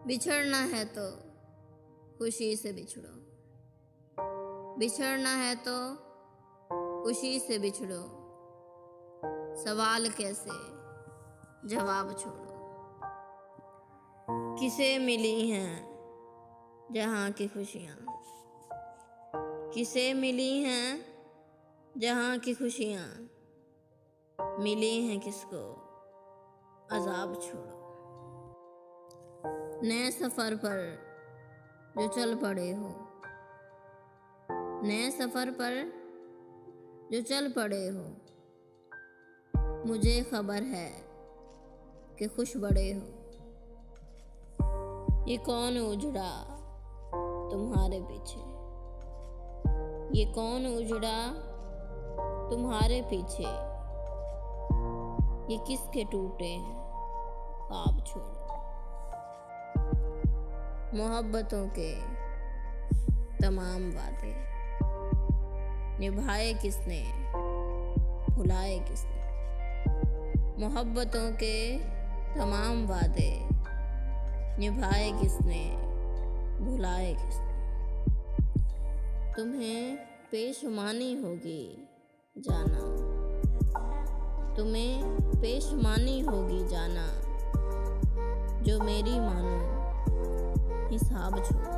बिछड़ना है तो खुशी से बिछड़ो, बिछड़ना है तो खुशी से बिछड़ो। सवाल कैसे जवाब छोड़ो। किसे मिली हैं जहाँ की खुशियाँ, किसे मिली हैं जहाँ की खुशियाँ, मिली हैं किसको अजाब छोड़ो। नए सफ़र पर जो चल पड़े हो, नए सफ़र पर जो चल पड़े हो, मुझे खबर है कि खुश बड़े हो। ये कौन उजड़ा तुम्हारे पीछे, ये कौन उजड़ा तुम्हारे पीछे, ये किसके टूटे हैं ख्वाब छोड़ो। मोहब्बतों के तमाम वादे निभाए किसने, भुलाए किसने। मोहब्बतों के तमाम वादे निभाए किसने, भुलाए किसने। तुम्हें पेशमानी होगी जाना, तुम्हें पेशमानी होगी जाना, जो मेरी मानो हिसाब छोड़ो।